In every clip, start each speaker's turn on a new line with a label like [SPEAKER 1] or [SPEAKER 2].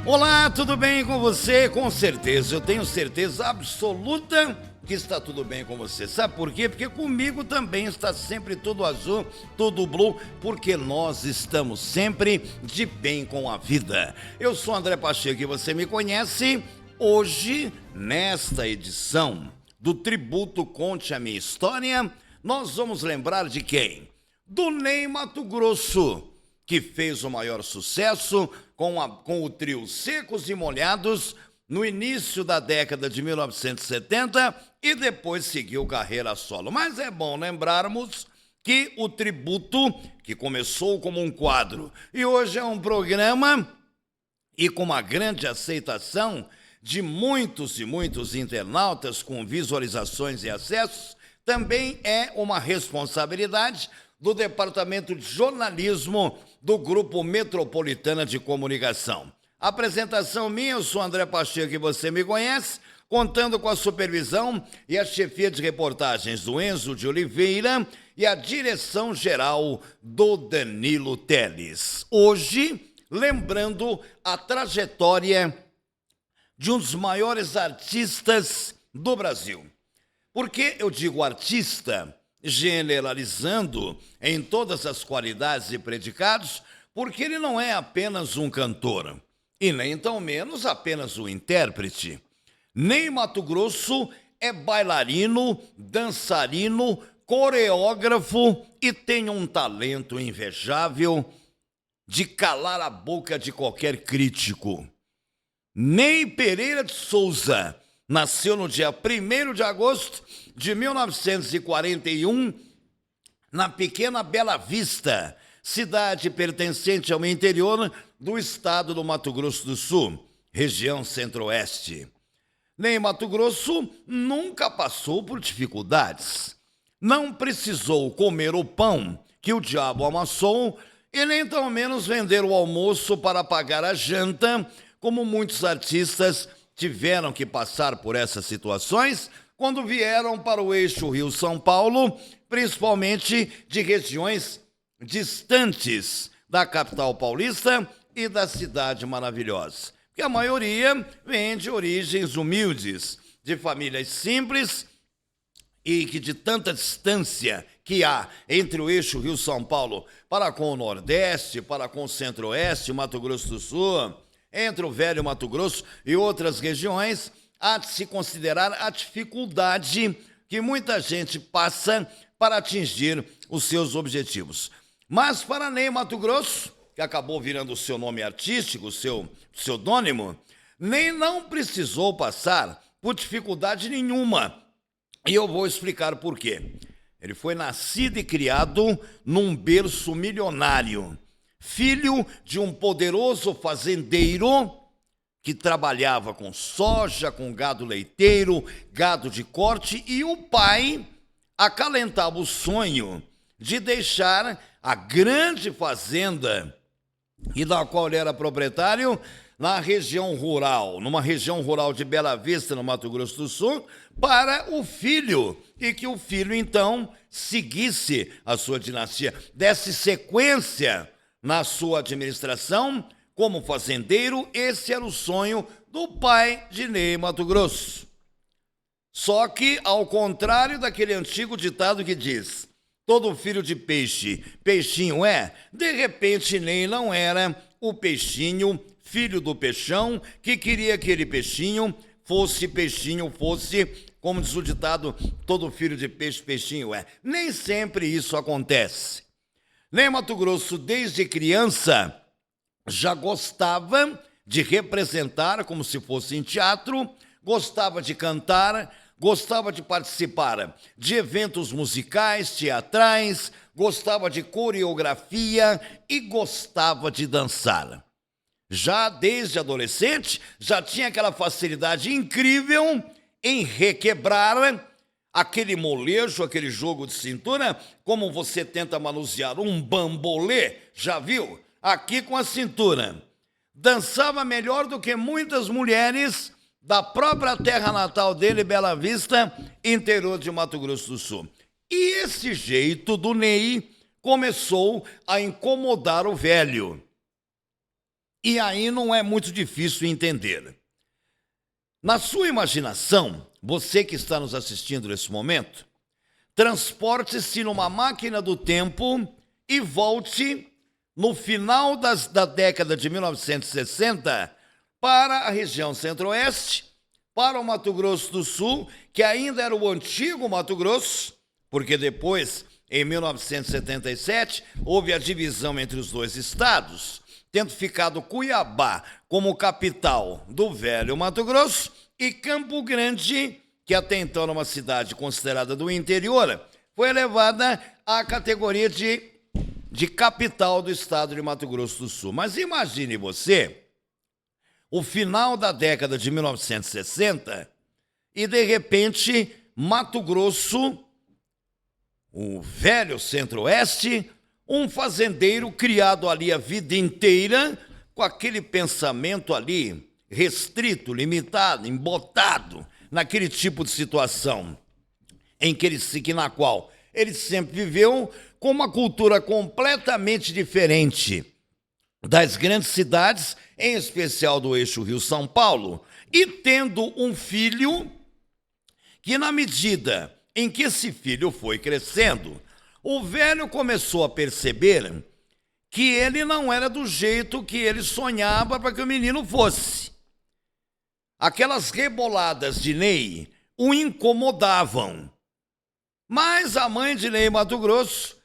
[SPEAKER 1] Olá, tudo bem com você? Com certeza, eu tenho certeza absoluta que está tudo bem com você. Sabe por quê? Porque comigo também está sempre tudo azul, tudo blue, porque nós estamos sempre de bem com a vida. Eu sou André Pacheco e você me conhece. Hoje, nesta edição do Tributo Conte a Minha História, nós vamos lembrar de quem? Do Ney Matogrosso, que fez o maior sucesso com o trio Secos e Molhados no início da década de 1970 e depois seguiu carreira solo. Mas é bom lembrarmos que o tributo, que começou como um quadro e hoje é um programa e com uma grande aceitação de muitos e muitos internautas com visualizações e acessos, também é uma responsabilidade do Departamento de Jornalismo do Grupo Metropolitana de Comunicação. Apresentação minha, eu sou André Pacheco e você me conhece, contando com a supervisão e a chefia de reportagens do Enzo de Oliveira e a direção geral do Danilo Teles. Hoje, lembrando a trajetória de um dos maiores artistas do Brasil. Por que eu digo artista? Generalizando em todas as qualidades e predicados, porque ele não é apenas um cantor, e nem tão menos apenas um intérprete. Ney Matogrosso é bailarino, dançarino, coreógrafo e tem um talento invejável de calar a boca de qualquer crítico. Ney Pereira de Souza nasceu no dia 1º de agosto de 1941, na pequena Bela Vista, cidade pertencente ao interior do estado do Mato Grosso do Sul, região centro-oeste. Ney Matogrosso nunca passou por dificuldades. Não precisou comer o pão que o diabo amassou e nem tão menos vender o almoço para pagar a janta, como muitos artistas tiveram que passar por essas situações quando vieram para o eixo Rio-São Paulo, principalmente de regiões distantes da capital paulista e da cidade maravilhosa. Porque a maioria vem de origens humildes, de famílias simples e que de tanta distância que há entre o eixo Rio-São Paulo para com o Nordeste, para com o Centro-Oeste, Mato Grosso do Sul, entre o Velho Mato Grosso e outras regiões, há de se considerar a dificuldade que muita gente passa para atingir os seus objetivos. Mas para Ney Matogrosso, que acabou virando o seu nome artístico, o seu pseudônimo, Ney não precisou passar por dificuldade nenhuma. E eu vou explicar por quê. Ele foi nascido e criado num berço milionário, filho de um poderoso fazendeiro que trabalhava com soja, com gado leiteiro, gado de corte, e o pai acalentava o sonho de deixar a grande fazenda e da qual ele era proprietário na região rural, numa região rural de Bela Vista, no Mato Grosso do Sul, para o filho, e que o filho, então, seguisse a sua dinastia, desse sequência na sua administração como fazendeiro. Esse era o sonho do pai de Ney Matogrosso. Só que, ao contrário daquele antigo ditado que diz: todo filho de peixe, peixinho é, de repente Ney não era o peixinho, filho do peixão, que queria que aquele peixinho, fosse, como diz o ditado, todo filho de peixe, peixinho é. Nem sempre isso acontece. Ney Matogrosso, desde criança, já gostava de representar como se fosse em teatro, gostava de cantar, gostava de participar de eventos musicais, teatrais, gostava de coreografia e gostava de dançar. Já desde adolescente, já tinha aquela facilidade incrível em requebrar aquele molejo, aquele jogo de cintura, como você tenta manusear um bambolê, já viu? Aqui com a cintura. Dançava melhor do que muitas mulheres da própria terra natal dele, Bela Vista, interior de Mato Grosso do Sul. E esse jeito do Ney começou a incomodar o velho. E aí não é muito difícil entender. Na sua imaginação, você que está nos assistindo nesse momento, transporte-se numa máquina do tempo e volte no final da década de 1960 para a região centro-oeste, para o Mato Grosso do Sul, que ainda era o antigo Mato Grosso, porque depois, em 1977, houve a divisão entre os dois estados, tendo ficado Cuiabá como capital do velho Mato Grosso e Campo Grande, que até então era uma cidade considerada do interior, foi elevada à categoria de capital do estado de Mato Grosso do Sul. Mas imagine você, o final da década de 1960, e de repente Mato Grosso, o velho centro-oeste, um fazendeiro criado ali a vida inteira, com aquele pensamento ali restrito, limitado, embotado, naquele tipo de situação na qual ele sempre viveu, com uma cultura completamente diferente das grandes cidades, em especial do eixo Rio-São Paulo, e tendo um filho que, na medida em que esse filho foi crescendo, o velho começou a perceber que ele não era do jeito que ele sonhava para que o menino fosse. Aquelas reboladas de Ney o incomodavam. Mas a mãe de Ney Mato Grosso,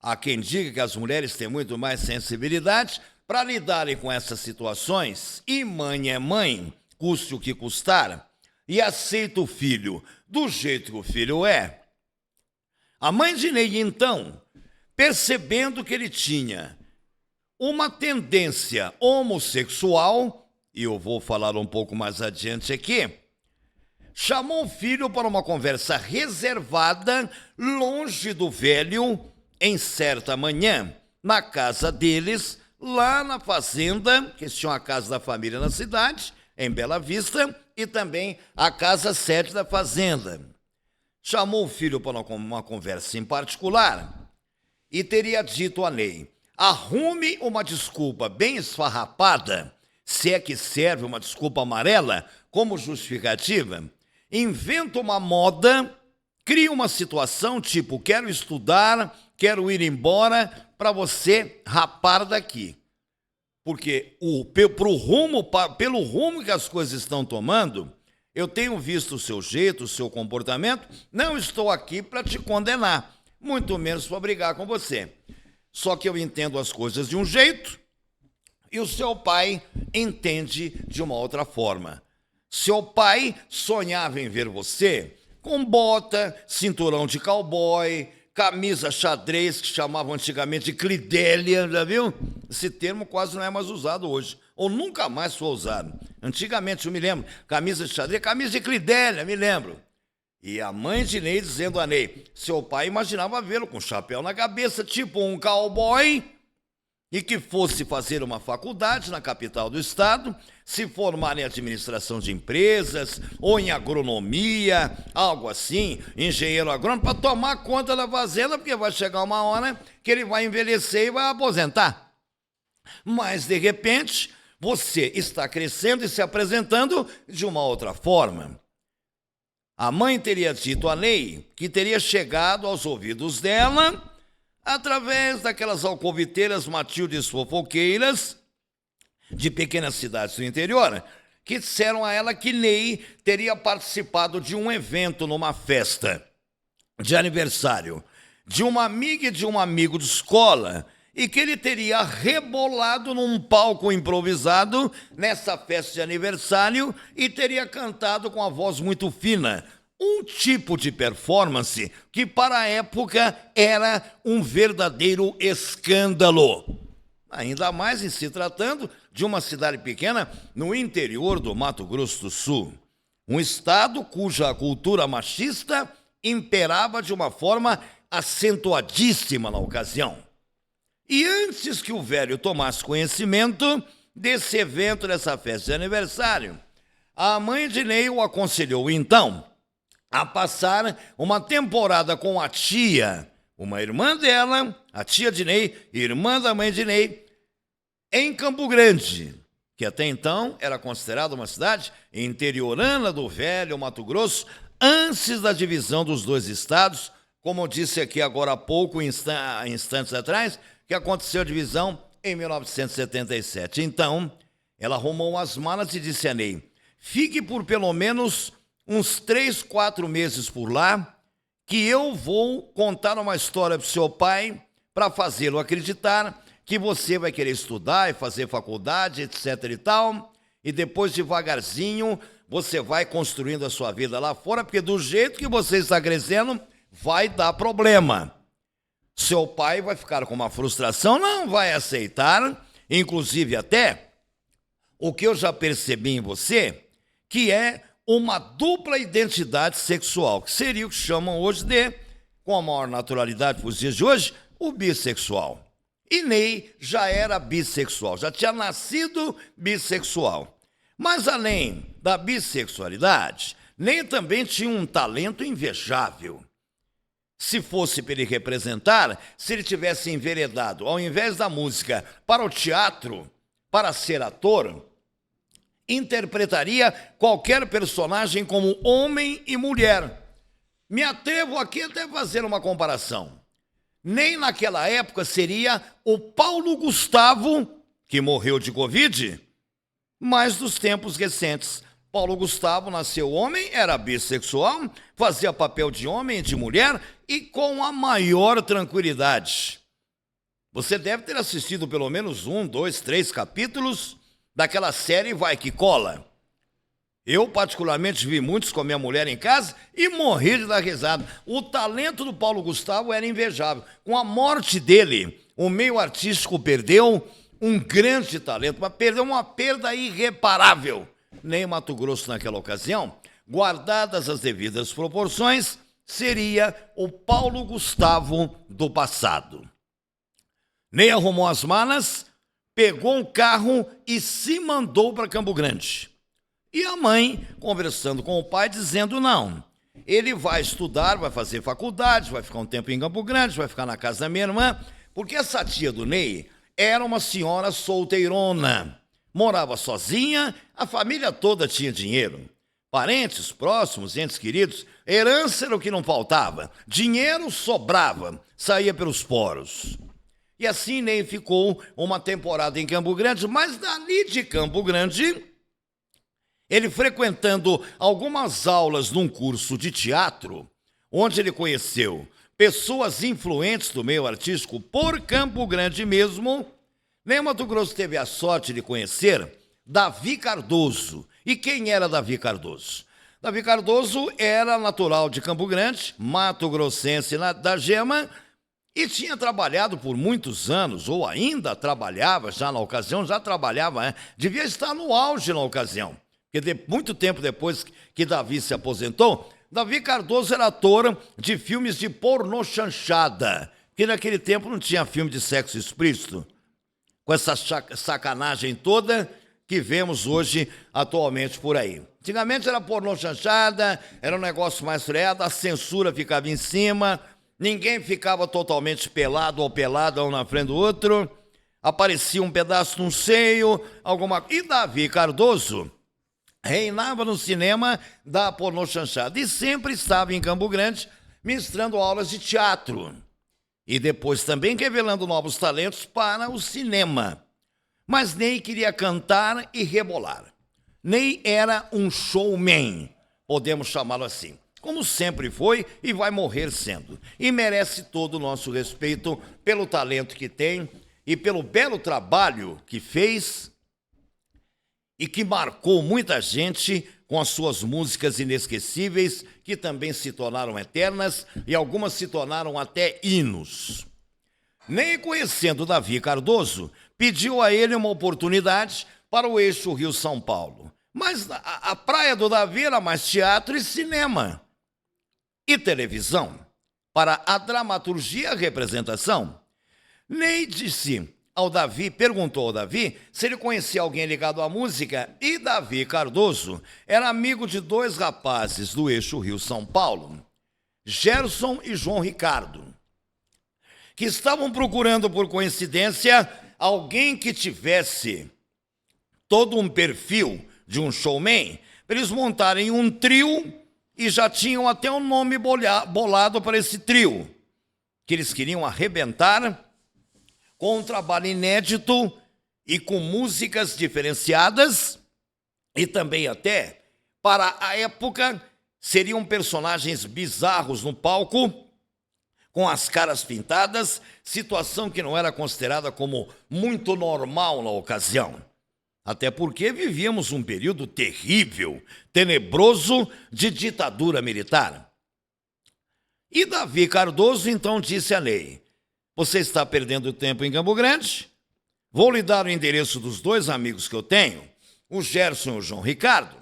[SPEAKER 1] há quem diga que as mulheres têm muito mais sensibilidade para lidarem com essas situações, e mãe é mãe, custe o que custar, e aceita o filho do jeito que o filho é. A mãe de Ney, então, percebendo que ele tinha uma tendência homossexual, e eu vou falar um pouco mais adiante aqui, chamou o filho para uma conversa reservada, longe do velho, em certa manhã, na casa deles, lá na fazenda, que eles tinham a casa da família na cidade, em Bela Vista, e também a casa sede da fazenda. Chamou o filho para uma conversa em particular e teria dito a Ney: arrume uma desculpa bem esfarrapada, se é que serve uma desculpa amarela como justificativa, inventa uma moda, cria uma situação tipo: quero estudar, quero ir embora, para você rapar daqui. Porque pelo rumo que as coisas estão tomando, eu tenho visto o seu jeito, o seu comportamento, não estou aqui para te condenar, muito menos para brigar com você. Só que eu entendo as coisas de um jeito e o seu pai entende de uma outra forma. Seu pai sonhava em ver você com bota, cinturão de cowboy, camisa xadrez, que chamavam antigamente de clidélia, já viu? Esse termo quase não é mais usado hoje, ou nunca mais foi usado. Antigamente, eu me lembro, camisa de xadrez, camisa de clidélia, me lembro. E a mãe de Ney dizendo a Ney, seu pai imaginava vê-lo com chapéu na cabeça, tipo um cowboy, e que fosse fazer uma faculdade na capital do estado, se formar em administração de empresas ou em agronomia, algo assim, engenheiro agrônomo, para tomar conta da fazenda, porque vai chegar uma hora que ele vai envelhecer e vai aposentar. Mas, de repente, você está crescendo e se apresentando de uma outra forma. A mãe teria dito a Ney que teria chegado aos ouvidos dela através daquelas alcoviteiras matildes fofoqueiras de pequenas cidades do interior, que disseram a ela que Ney teria participado de um evento numa festa de aniversário de uma amiga e de um amigo de escola e que ele teria rebolado num palco improvisado nessa festa de aniversário e teria cantado com a voz muito fina, um tipo de performance que para a época era um verdadeiro escândalo. Ainda mais em se tratando de uma cidade pequena no interior do Mato Grosso do Sul. Um estado cuja cultura machista imperava de uma forma acentuadíssima na ocasião. E antes que o velho tomasse conhecimento desse evento, dessa festa de aniversário, a mãe de Ney o aconselhou então a passar uma temporada com a tia, uma irmã dela, a tia de Ney, irmã da mãe de Ney, em Campo Grande, que até então era considerada uma cidade interiorana do velho Mato Grosso, antes da divisão dos dois estados, como eu disse aqui agora há pouco, instantes atrás, que aconteceu a divisão em 1977. Então, ela arrumou as malas e disse a Ney: fique por pelo menos uns 3, 4 meses por lá, que eu vou contar uma história para o seu pai para fazê-lo acreditar que você vai querer estudar e fazer faculdade, etc e tal, e depois devagarzinho você vai construindo a sua vida lá fora, porque do jeito que você está crescendo, vai dar problema. Seu pai vai ficar com uma frustração, não vai aceitar, inclusive até o que eu já percebi em você, que é uma dupla identidade sexual, que seria o que chamam hoje de, com a maior naturalidade para os dias de hoje, o bissexual. E Ney já era bissexual, já tinha nascido bissexual. Mas além da bissexualidade, Ney também tinha um talento invejável. Se fosse para ele representar, se ele tivesse enveredado, ao invés da música, para o teatro, para ser ator, interpretaria qualquer personagem como homem e mulher. Me atrevo aqui até a fazer uma comparação. Nem naquela época seria o Paulo Gustavo, que morreu de Covid, mas dos tempos recentes. Paulo Gustavo nasceu homem, era bissexual, fazia papel de homem e de mulher e com a maior tranquilidade. Você deve ter assistido pelo menos 1, 2, 3 capítulos daquela série Vai Que Cola. Eu, particularmente, vi muitos com a minha mulher em casa e morri de dar risada. O talento do Paulo Gustavo era invejável. Com a morte dele, o meio artístico perdeu um grande talento, mas perdeu uma perda irreparável. Nem Mato Grosso, naquela ocasião, guardadas as devidas proporções, seria o Paulo Gustavo do passado. Ney arrumou as malas, pegou um carro e se mandou para Campo Grande. E a mãe, conversando com o pai, dizendo não, ele vai estudar, vai fazer faculdade, vai ficar um tempo em Campo Grande, vai ficar na casa da minha irmã, porque essa tia do Ney era uma senhora solteirona, morava sozinha, a família toda tinha dinheiro. Parentes próximos, entes queridos, herança era o que não faltava, dinheiro sobrava, saía pelos poros. E assim Ney ficou uma temporada em Campo Grande, mas dali de Campo Grande, ele frequentando algumas aulas num curso de teatro, onde ele conheceu pessoas influentes do meio artístico por Campo Grande mesmo, Ney Mato Grosso teve a sorte de conhecer Davi Cardoso. E quem era Davi Cardoso? Davi Cardoso era natural de Campo Grande, mato-grossense da Gema, e tinha trabalhado por muitos anos, ou ainda trabalhava já na ocasião, devia estar no auge na ocasião. Porque muito tempo depois que Davi se aposentou, Davi Cardoso era ator de filmes de pornô chanchada, que naquele tempo não tinha filme de sexo explícito, com essa sacanagem toda que vemos hoje atualmente por aí. Antigamente era pornô chanchada, era um negócio mais freado, a censura ficava em cima, ninguém ficava totalmente pelado ou pelada um na frente do outro, aparecia um pedaço de um seio, alguma coisa. E Davi Cardoso reinava no cinema da pornô chanchada e sempre estava em Campo Grande ministrando aulas de teatro e depois também revelando novos talentos para o cinema. Mas Ney queria cantar e rebolar. Ney era um showman, podemos chamá-lo assim, como sempre foi e vai morrer sendo. E merece todo o nosso respeito pelo talento que tem e pelo belo trabalho que fez e que marcou muita gente com as suas músicas inesquecíveis, que também se tornaram eternas e algumas se tornaram até hinos. Ney, conhecendo Davi Cardoso, pediu a ele uma oportunidade para o eixo Rio-São Paulo. Mas a praia do Davi era mais teatro e cinema. E televisão, para a dramaturgia e a representação. Ney disse ao Davi, perguntou ao Davi se ele conhecia alguém ligado à música, e Davi Cardoso era amigo de 2 rapazes do eixo Rio-São Paulo, Gerson e João Ricardo, que estavam procurando, por coincidência, alguém que tivesse todo um perfil de um showman, para eles montarem um trio e já tinham até um nome bolado para esse trio, que eles queriam arrebentar com um trabalho inédito e com músicas diferenciadas e também até, para a época, seriam personagens bizarros no palco, com as caras pintadas, situação que não era considerada como muito normal na ocasião. Até porque vivíamos um período terrível, tenebroso de ditadura militar. E Davi Cardoso então disse à Ney: você está perdendo tempo em Campo Grande? Vou lhe dar o endereço dos dois amigos que eu tenho, o Gerson e o João Ricardo.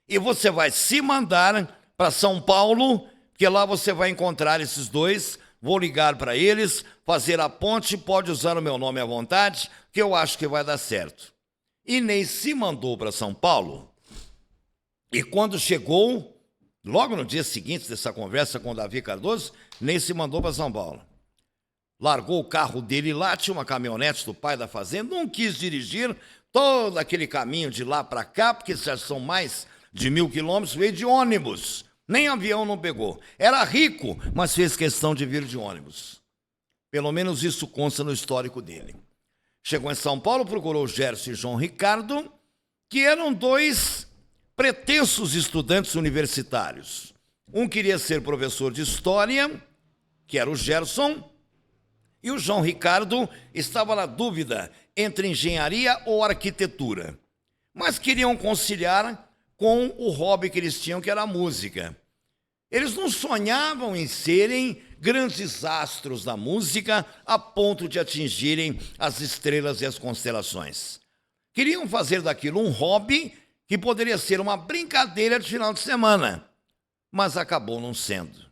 [SPEAKER 1] E você vai se mandar para São Paulo, que lá você vai encontrar esses dois. Vou ligar para eles, fazer a ponte, pode usar o meu nome à vontade, que eu acho que vai dar certo. E Ney se mandou para São Paulo. E quando chegou, logo no dia seguinte dessa conversa com o Davi Cardoso, Ney se mandou para São Paulo. Largou o carro dele lá, tinha uma caminhonete do pai da fazenda, não quis dirigir todo aquele caminho de lá para cá, porque já são mais de 1.000 quilômetros, veio de ônibus. Nem avião não pegou. Era rico, mas fez questão de vir de ônibus. Pelo menos isso consta no histórico dele. Chegou em São Paulo, procurou Gerson e João Ricardo, que eram dois pretensos estudantes universitários. Um queria ser professor de história, que era o Gerson, e o João Ricardo estava na dúvida entre engenharia ou arquitetura. Mas queriam conciliar com o hobby que eles tinham, que era a música. Eles não sonhavam em serem grandes astros da música a ponto de atingirem as estrelas e as constelações. Queriam fazer daquilo um hobby que poderia ser uma brincadeira de final de semana, mas acabou não sendo.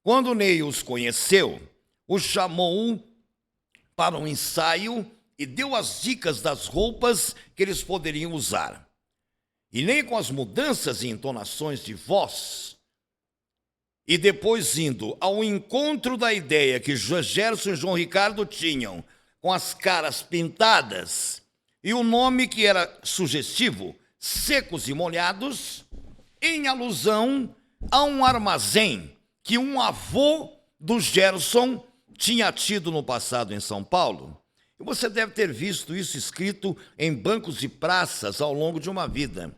[SPEAKER 1] Quando o Ney os conheceu, o chamou para um ensaio e deu as dicas das roupas que eles poderiam usar. E nem com as mudanças e entonações de voz, e depois indo ao encontro da ideia que Gerson e João Ricardo tinham, com as caras pintadas, e o nome que era sugestivo, Secos e Molhados, em alusão a um armazém que um avô do Gerson tinha tido no passado em São Paulo. E você deve ter visto isso escrito em bancos de praças ao longo de uma vida.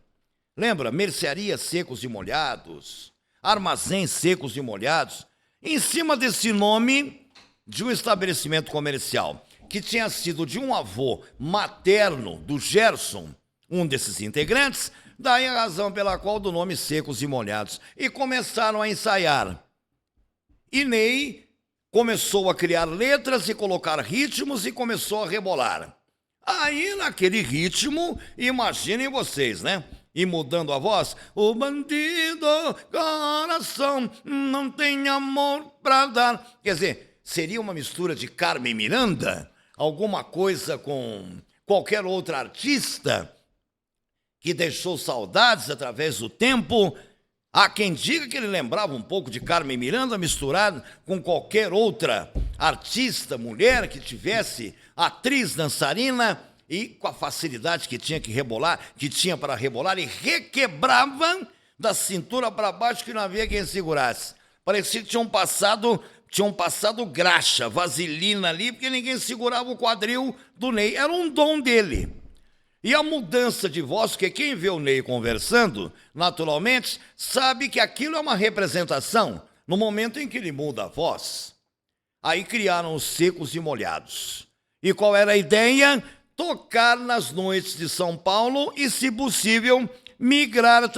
[SPEAKER 1] Lembra? Mercearia Secos e Molhados, Armazém Secos e Molhados, em cima desse nome de um estabelecimento comercial, que tinha sido de um avô materno do Gerson, um desses integrantes, daí a razão pela qual do nome Secos e Molhados. E começaram a ensaiar. E Ney começou a criar letras e colocar ritmos e começou a rebolar. Aí, naquele ritmo, imaginem vocês, né? E mudando a voz, o bandido coração não tem amor pra dar. Quer dizer, seria uma mistura de Carmen Miranda, alguma coisa com qualquer outra artista que deixou saudades através do tempo. Há quem diga que ele lembrava um pouco de Carmen Miranda misturado com qualquer outra artista, mulher que tivesse atriz, dançarina, e com a facilidade que tinha para rebolar, e requebrava da cintura para baixo que não havia quem segurasse. Parecia que tinham passado graxa, vaselina ali, porque ninguém segurava o quadril do Ney. Era um dom dele. E a mudança de voz, porque quem vê o Ney conversando, naturalmente, sabe que aquilo é uma representação no momento em que ele muda a voz. Aí criaram os Secos e Molhados. E qual era a ideia? Tocar nas noites de São Paulo e, se possível, migrarem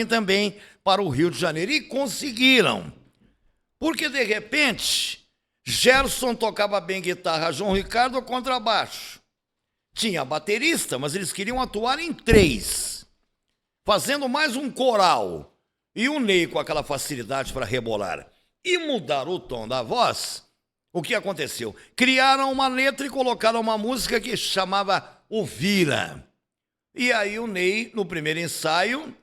[SPEAKER 1] também para o Rio de Janeiro. E conseguiram. Porque, de repente, Gerson tocava bem guitarra, João Ricardo contrabaixo. Tinha baterista, mas eles queriam atuar em 3, fazendo mais um coral. E o Ney com aquela facilidade para rebolar e mudar o tom da voz. O que aconteceu? Criaram uma letra e colocaram uma música que chamava O Vira. E aí o Ney, no primeiro ensaio,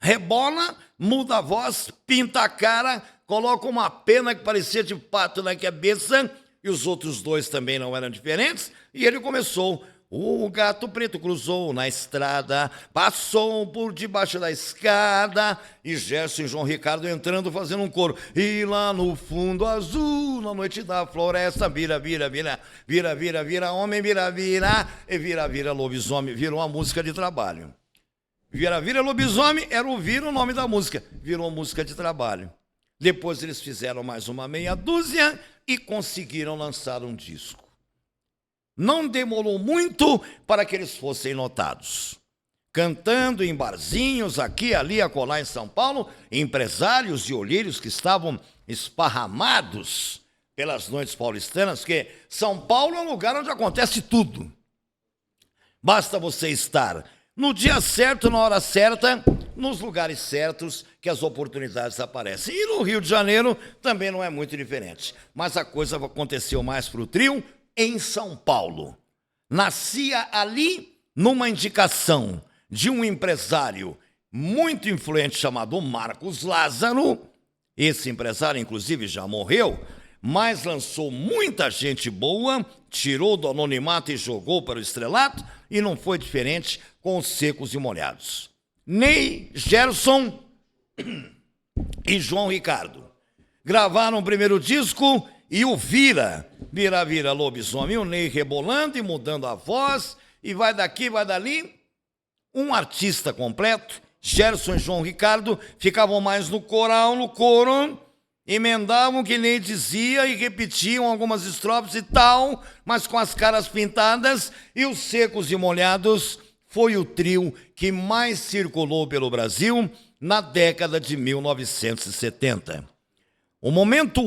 [SPEAKER 1] rebola, muda a voz, pinta a cara, coloca uma pena que parecia de pato na cabeça, e os outros dois também não eram diferentes, e ele começou O gato preto cruzou na estrada, passou por debaixo da escada, e Gerson e João Ricardo entrando fazendo um coro. E lá no fundo azul, na noite da floresta, vira, vira, vira, vira, vira, vira, homem, vira, vira, e vira, vira, lobisomem. Virou uma música de trabalho. Vira, vira, lobisomem era o nome da música. Virou música de trabalho. Depois eles fizeram mais uma meia dúzia e conseguiram lançar um disco. Não demorou muito para que eles fossem notados. Cantando em barzinhos, aqui, ali, acolá em São Paulo, empresários e olheiros que estavam esparramados pelas noites paulistanas, que São Paulo é um lugar onde acontece tudo. Basta você estar no dia certo, na hora certa, nos lugares certos que as oportunidades aparecem. E no Rio de Janeiro também não é muito diferente. Mas a coisa aconteceu mais para o trio em São Paulo. Nascia ali numa indicação de um empresário muito influente chamado Marcos Lázaro. Esse empresário, inclusive, já morreu, mas lançou muita gente boa, tirou do anonimato e jogou para o estrelato, e não foi diferente com os Secos e Molhados. Ney, Gerson e João Ricardo gravaram o primeiro disco e o Vira, Vira, Vira, Lobisomem, o Ney rebolando e mudando a voz, e vai daqui, vai dali. Um artista completo. Gerson e João Ricardo ficavam mais no coral, no coro, emendavam o que Ney dizia e repetiam algumas estrofes e tal, mas com as caras pintadas. E os Secos e Molhados foi o trio que mais circulou pelo Brasil na década de 1970. O momento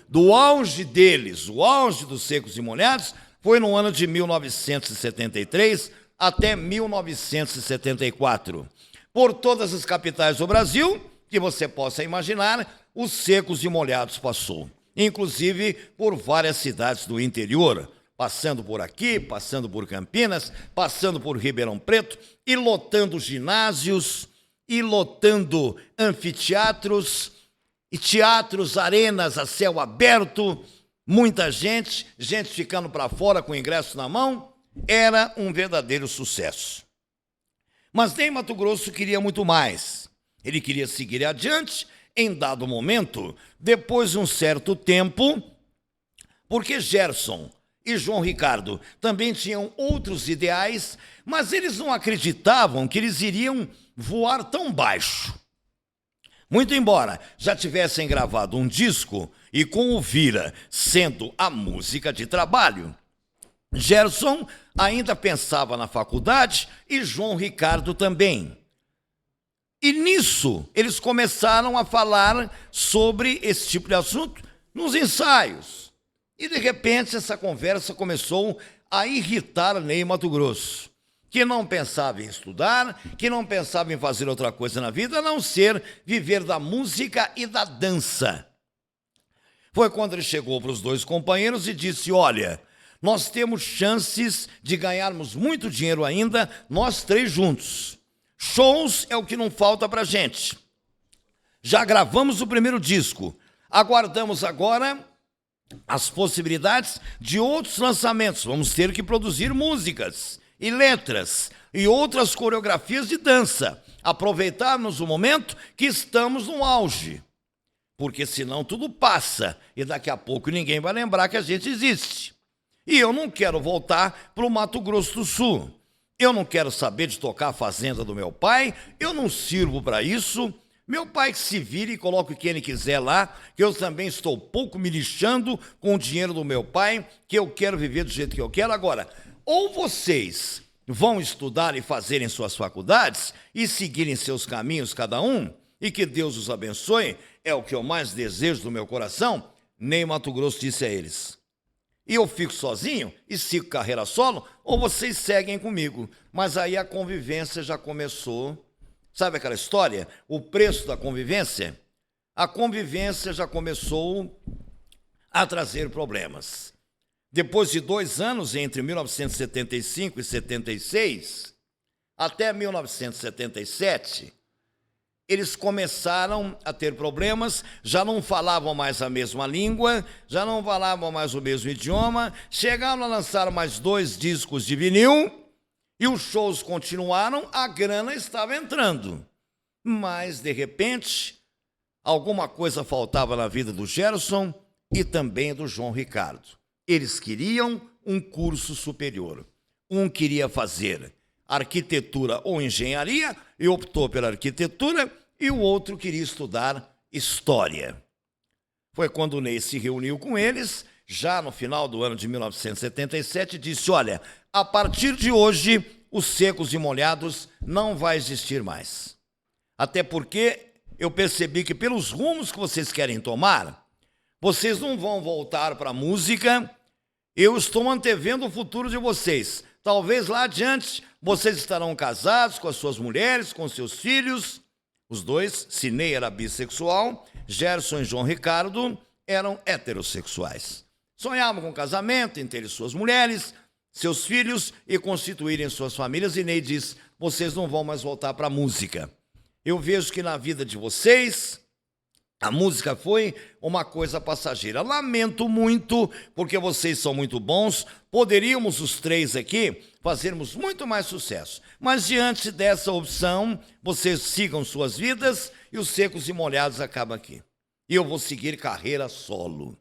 [SPEAKER 1] do auge deles, o auge dos Secos e Molhados, foi no ano de 1973 até 1974. Por todas as capitais do Brasil, que você possa imaginar, os Secos e Molhados passou. Inclusive por várias cidades do interior, passando por aqui, passando por Campinas, passando por Ribeirão Preto, e lotando ginásios, e lotando anfiteatros, e teatros, arenas a céu aberto, muita gente ficando para fora com o ingresso na mão. Era um verdadeiro sucesso. Mas Ney Matogrosso queria muito mais. Ele queria seguir adiante em dado momento, depois de um certo tempo, porque Gerson e João Ricardo também tinham outros ideais, mas eles não acreditavam que eles iriam voar tão baixo. Muito embora já tivessem gravado um disco e com o Vira sendo a música de trabalho, Gerson ainda pensava na faculdade e João Ricardo também. E nisso eles começaram a falar sobre esse tipo de assunto nos ensaios. E de repente essa conversa começou a irritar Ney Matogrosso, que não pensava em estudar, que não pensava em fazer outra coisa na vida, a não ser viver da música e da dança. Foi quando ele chegou para os dois companheiros e disse: olha, nós temos chances de ganharmos muito dinheiro ainda, nós três juntos. Shows é o que não falta para a gente. Já gravamos o primeiro disco, aguardamos agora as possibilidades de outros lançamentos. Vamos ter que produzir músicas e letras e outras coreografias de dança, aproveitarmos o momento que estamos no auge, porque senão tudo passa e daqui a pouco ninguém vai lembrar que a gente existe. E eu não quero voltar para o Mato Grosso do Sul, eu não quero saber de tocar a fazenda do meu pai, eu não sirvo para isso. Meu pai que se vire e coloque quem ele quiser lá, que eu também estou pouco me lixando com o dinheiro do meu pai, que eu quero viver do jeito que eu quero. Agora, ou vocês vão estudar e fazerem suas faculdades e seguirem seus caminhos cada um, e que Deus os abençoe, é o que eu mais desejo do meu coração, Ney Matogrosso disse a eles. E eu fico sozinho e sigo carreira solo, ou vocês seguem comigo. Mas aí a convivência já começou. Sabe aquela história? O preço da convivência? A convivência já começou a trazer problemas. Depois de 2 anos, entre 1975 e 76, até 1977, eles começaram a ter problemas, já não falavam mais a mesma língua, já não falavam mais o mesmo idioma, chegaram a lançar mais 2 discos de vinil, e os shows continuaram, a grana estava entrando. Mas, de repente, alguma coisa faltava na vida do Gerson e também do João Ricardo. Eles queriam um curso superior. Um queria fazer arquitetura ou engenharia e optou pela arquitetura, e o outro queria estudar história. Foi quando o Ney se reuniu com eles, já no final do ano de 1977, e disse: olha, a partir de hoje, os Secos e Molhados não vai existir mais. Até porque eu percebi que pelos rumos que vocês querem tomar, vocês não vão voltar para a música, eu estou antevendo o futuro de vocês. Talvez lá adiante vocês estarão casados com as suas mulheres, com seus filhos. Os dois, Sinei era bissexual, Gerson e João Ricardo eram heterossexuais. Sonhavam com casamento, em terem suas mulheres, seus filhos e constituírem suas famílias. E Ney diz: vocês não vão mais voltar para a música. Eu vejo que na vida de vocês a música foi uma coisa passageira. Lamento muito, porque vocês são muito bons. Poderíamos, os 3 aqui, fazermos muito mais sucesso. Mas diante dessa opção, vocês sigam suas vidas e os Secos e Molhados acabam aqui. E eu vou seguir carreira solo.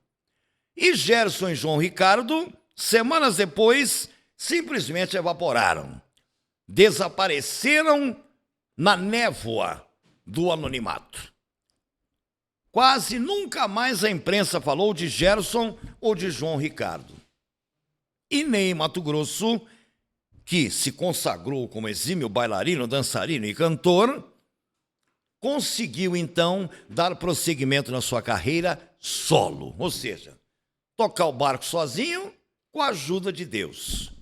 [SPEAKER 1] E Gerson e João Ricardo, semanas depois, simplesmente evaporaram. Desapareceram na névoa do anonimato. Quase nunca mais a imprensa falou de Gerson ou de João Ricardo. E Ney Matogrosso, que se consagrou como exímio bailarino, dançarino e cantor, conseguiu então dar prosseguimento na sua carreira solo, ou seja, tocar o barco sozinho com a ajuda de Deus.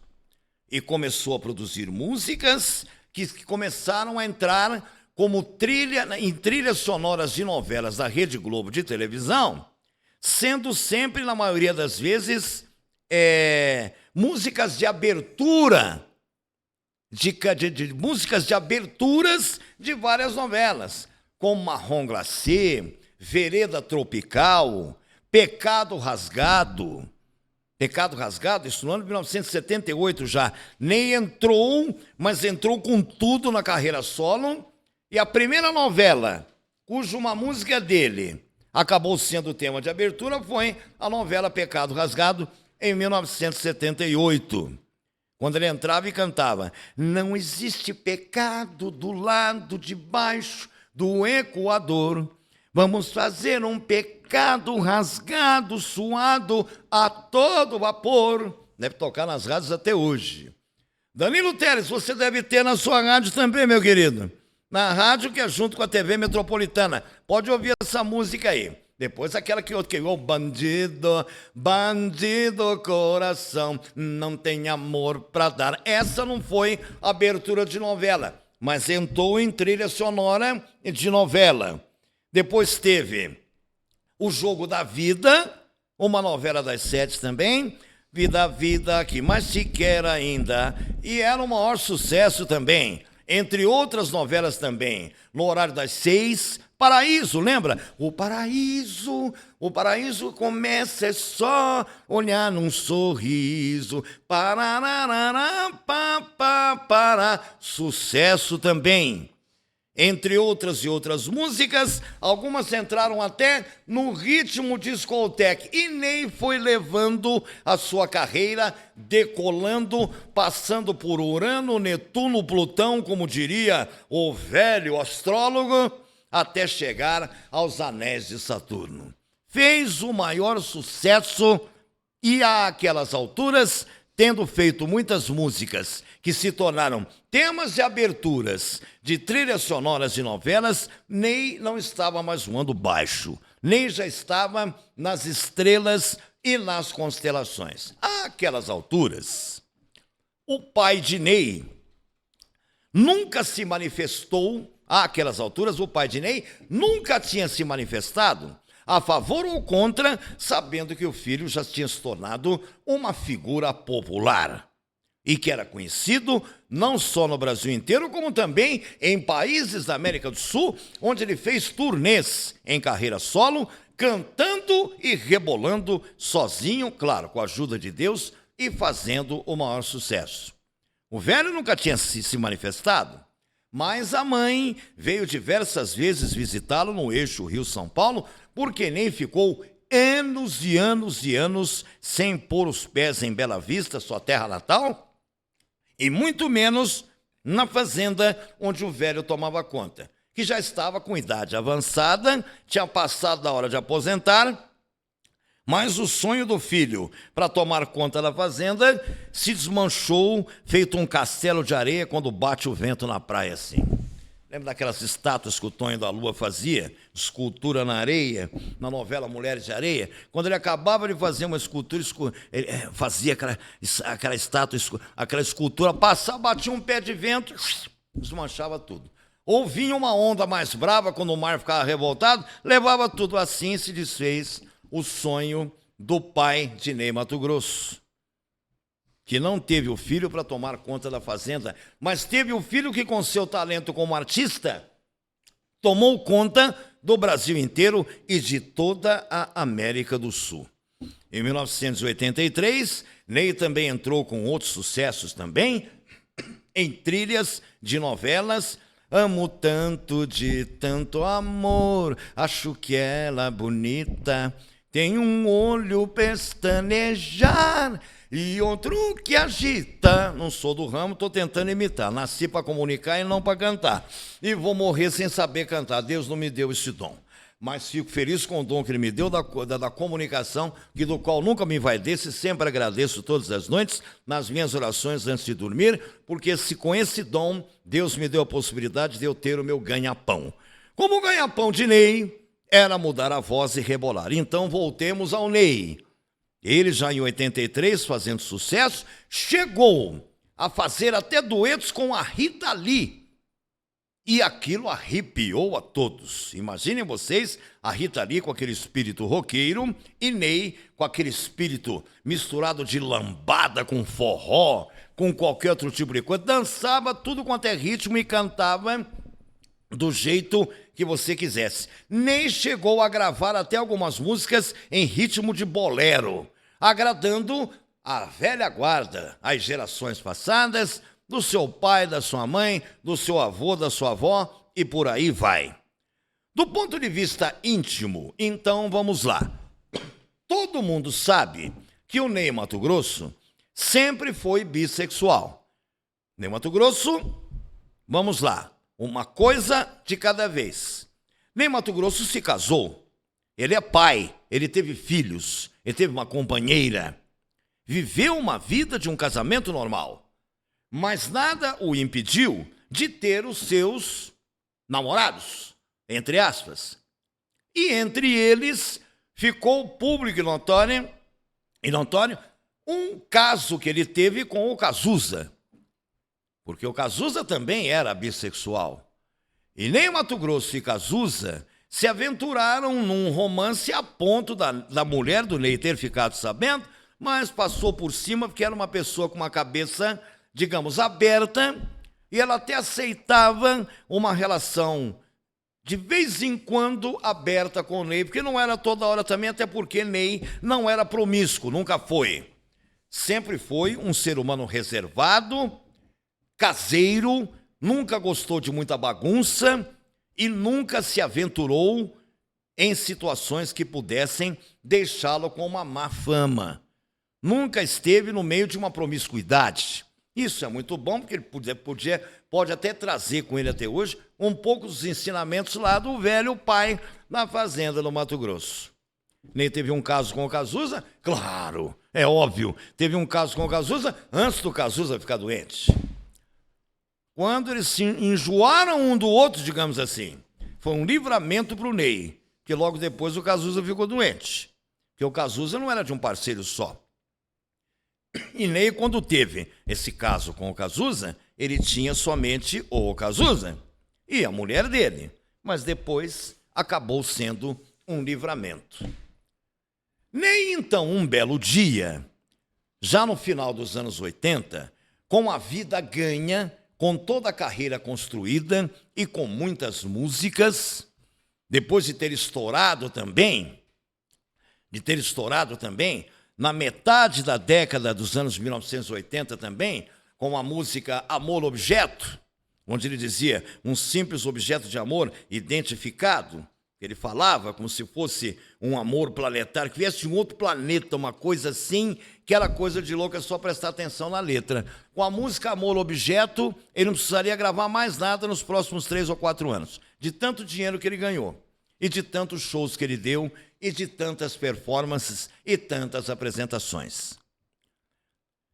[SPEAKER 1] E começou a produzir músicas que começaram a entrar como trilhas sonoras de novelas da Rede Globo de televisão, sendo sempre, na maioria das vezes, músicas de abertura, músicas de aberturas de várias novelas, como Marrom Glacê, Vereda Tropical, Pecado Rasgado. Pecado Rasgado, isso no ano de 1978 já. Nem entrou, mas entrou com tudo na carreira solo. E a primeira novela, cuja uma música dele acabou sendo o tema de abertura, foi a novela Pecado Rasgado, em 1978. Quando ele entrava e cantava: não existe pecado do lado de baixo do Equador. Vamos fazer um pecado rasgado, suado a todo vapor. Deve tocar nas rádios até hoje. Danilo Teles, você deve ter na sua rádio também, meu querido. Na rádio que é junto com a TV Metropolitana. Pode ouvir essa música aí. Depois aquela que outro que o bandido, bandido coração, não tem amor pra dar. Essa não foi abertura de novela, mas entrou em trilha sonora de novela. Depois teve O Jogo da Vida, uma novela das 7 também, Vida, Vida, que mais te quer ainda, e era o maior sucesso também, entre outras novelas também, no horário das 6, Paraíso, lembra? O paraíso começa é só olhar num sorriso, parararara, pá, pá, pará, sucesso também. Entre outras e outras músicas, algumas entraram até no ritmo discoteque. E Ney foi levando a sua carreira, decolando, passando por Urano, Netuno, Plutão, como diria o velho astrólogo, até chegar aos anéis de Saturno. Fez o maior sucesso e, àquelas alturas, tendo feito muitas músicas que se tornaram temas de aberturas de trilhas sonoras de novelas, Ney não estava mais voando baixo. Ney já estava nas estrelas e nas constelações. Àquelas alturas, o pai de Ney nunca se manifestou. Àquelas alturas, o pai de Ney nunca tinha se manifestado a favor ou contra, sabendo que o filho já tinha se tornado uma figura popular. e que era conhecido não só no Brasil inteiro, como também em países da América do Sul, onde ele fez turnês em carreira solo, cantando e rebolando sozinho, claro, com a ajuda de Deus, e fazendo o maior sucesso. O velho nunca tinha se manifestado, mas a mãe veio diversas vezes visitá-lo no eixo Rio-São Paulo, porque nem ficou anos e anos e anos sem pôr os pés em Bela Vista, sua terra natal, e muito menos na fazenda onde o velho tomava conta, que já estava com idade avançada, tinha passado da hora de aposentar, mas o sonho do filho para tomar conta da fazenda se desmanchou, feito um castelo de areia quando bate o vento na praia assim. Lembra daquelas estátuas que o Tonho da Lua fazia? Escultura na areia, na novela Mulheres de Areia? Quando ele acabava de fazer uma escultura, ele fazia aquela estátua, aquela escultura, passava, batia um pé de vento, desmanchava tudo. Ou vinha uma onda mais brava, quando o mar ficava revoltado, levava tudo. Assim se desfez o sonho do pai de Ney Matogrosso, que não teve o filho para tomar conta da fazenda, mas teve o filho que, com seu talento como artista, tomou conta do Brasil inteiro e de toda a América do Sul. Em 1983, Ney também entrou com outros sucessos também, em trilhas de novelas. Amo tanto de tanto amor, acho que ela bonita, tem um olho pestanejar e outro que agita. Não sou do ramo, estou tentando imitar. Nasci para comunicar e não para cantar. E vou morrer sem saber cantar. Deus não me deu esse dom. Mas fico feliz com o dom que Ele me deu da comunicação, que do qual nunca me envaideço, e sempre agradeço todas as noites, nas minhas orações antes de dormir, porque com esse dom, Deus me deu a possibilidade de eu ter o meu ganha-pão. Como o ganha-pão de Ney era mudar a voz e rebolar. Então voltemos ao Ney. Ele já em 83, fazendo sucesso, chegou a fazer até duetos com a Rita Lee. E aquilo arrepiou a todos. Imaginem vocês, a Rita Lee com aquele espírito roqueiro e Ney com aquele espírito misturado de lambada com forró, com qualquer outro tipo de coisa. Dançava tudo quanto é ritmo e cantava do jeito que você quisesse. Ney chegou a gravar até algumas músicas em ritmo de bolero, agradando a velha guarda, as gerações passadas, do seu pai, da sua mãe, do seu avô, da sua avó, e por aí vai. Do ponto de vista íntimo, então vamos lá. Todo mundo sabe que o Ney Matogrosso sempre foi bissexual. Ney Matogrosso, vamos lá, uma coisa de cada vez. Ney Matogrosso se casou, ele é pai, ele teve filhos, ele teve uma companheira, viveu uma vida de um casamento normal. Mas nada o impediu de ter os seus namorados, entre aspas. E entre eles ficou público e notório um caso que ele teve com o Cazuza. Porque o Cazuza também era bissexual. E Ney Matogrosso e Cazuza se aventuraram num romance a ponto da mulher do Ney ter ficado sabendo, mas passou por cima porque era uma pessoa com uma cabeça, digamos, aberta, e ela até aceitava uma relação de vez em quando aberta com o Ney, porque não era toda hora também, até porque Ney não era promíscuo, nunca foi. Sempre foi um ser humano reservado, caseiro, nunca gostou de muita bagunça e nunca se aventurou em situações que pudessem deixá-lo com uma má fama. Nunca esteve no meio de uma promiscuidade. Isso é muito bom, porque ele pode até trazer com ele até hoje um pouco dos ensinamentos lá do velho pai na fazenda no Mato Grosso. Nem teve um caso com o Cazuza? Claro, é óbvio. Teve um caso com o Cazuza antes do Cazuza ficar doente. Quando eles se enjoaram um do outro, digamos assim, foi um livramento para o Ney, que logo depois o Cazuza ficou doente. Porque o Cazuza não era de um parceiro só. E Ney, quando teve esse caso com o Cazuza, ele tinha somente o Cazuza e a mulher dele, mas depois acabou sendo um livramento. Ney, então, um belo dia, já no final dos anos 80, com a vida ganha, com toda a carreira construída e com muitas músicas, depois de ter estourado também, na metade da década dos anos 1980 também, com a música Amor Objeto, onde ele dizia um simples objeto de amor identificado. Ele falava como se fosse um amor planetário, que viesse de um outro planeta, uma coisa assim, que era coisa de louco, é só prestar atenção na letra. Com a música Amor Objeto, ele não precisaria gravar mais nada nos próximos 3 ou 4 anos, de tanto dinheiro que ele ganhou, e de tantos shows que ele deu, e de tantas performances e tantas apresentações.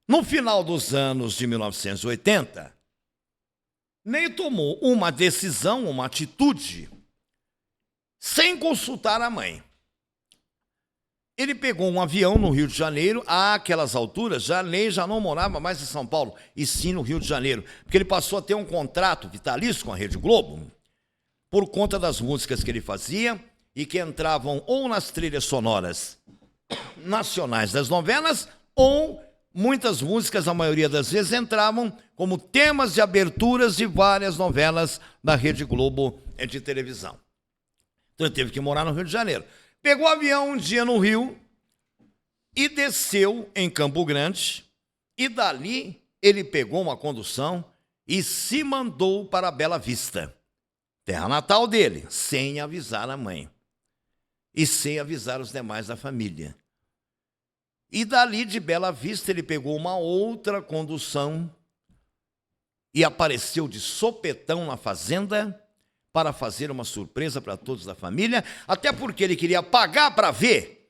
[SPEAKER 1] No final dos anos de 1980, Ney tomou uma decisão, uma atitude, sem consultar a mãe. Ele pegou um avião no Rio de Janeiro. Àquelas alturas, Ney já não morava mais em São Paulo, e sim no Rio de Janeiro, porque ele passou a ter um contrato vitalício com a Rede Globo, por conta das músicas que ele fazia e que entravam ou nas trilhas sonoras nacionais das novelas, ou muitas músicas, a maioria das vezes, entravam como temas de aberturas de várias novelas da Rede Globo de televisão. Então ele teve que morar no Rio de Janeiro. Pegou o avião um dia no Rio e desceu em Campo Grande, e dali ele pegou uma condução e se mandou para Bela Vista, terra natal dele, sem avisar a mãe e sem avisar os demais da família. E dali de Bela Vista ele pegou uma outra condução e apareceu de sopetão na fazenda para fazer uma surpresa para todos da família, até porque ele queria pagar para ver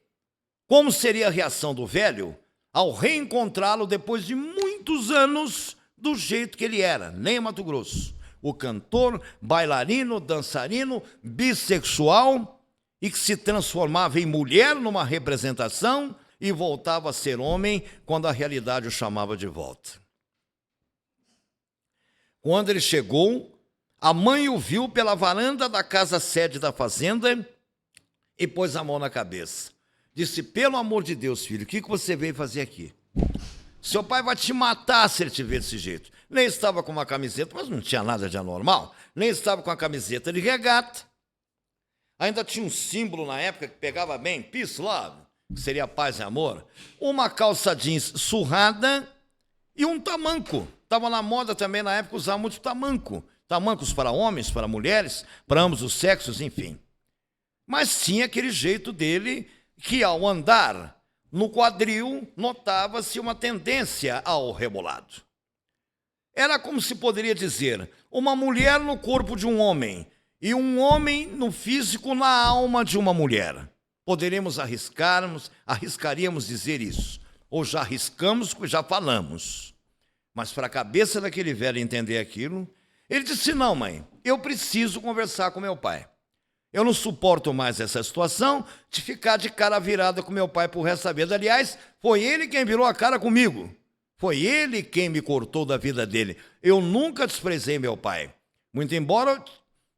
[SPEAKER 1] como seria a reação do velho ao reencontrá-lo depois de muitos anos do jeito que ele era, Ney Matogrosso, o cantor, bailarino, dançarino, bissexual, e que se transformava em mulher numa representação e voltava a ser homem quando a realidade o chamava de volta. Quando ele chegou, a mãe o viu pela varanda da casa-sede da fazenda e pôs a mão na cabeça. Disse: pelo amor de Deus, filho, o que você veio fazer aqui? Seu pai vai te matar se ele te ver desse jeito. Nem estava com uma camiseta, mas não tinha nada de anormal. Nem estava com a camiseta de regata. Ainda tinha um símbolo na época que pegava bem, peace, love, que seria paz e amor. Uma calça jeans surrada e um tamanco. Estava na moda também na época usar muito tamanco. Tamancos para homens, para mulheres, para ambos os sexos, enfim. Mas tinha aquele jeito dele que, ao andar no quadril, notava-se uma tendência ao rebolado. Era como se poderia dizer, uma mulher no corpo de um homem e um homem no físico, na alma de uma mulher. Arriscaríamos dizer isso. Ou já arriscamos, já falamos. Mas para a cabeça daquele velho entender aquilo, ele disse: não, mãe, eu preciso conversar com meu pai. Eu não suporto mais essa situação de ficar de cara virada com meu pai por resto da vida. Aliás, foi ele quem virou a cara comigo. Foi ele quem me cortou da vida dele. Eu nunca desprezei meu pai. Muito embora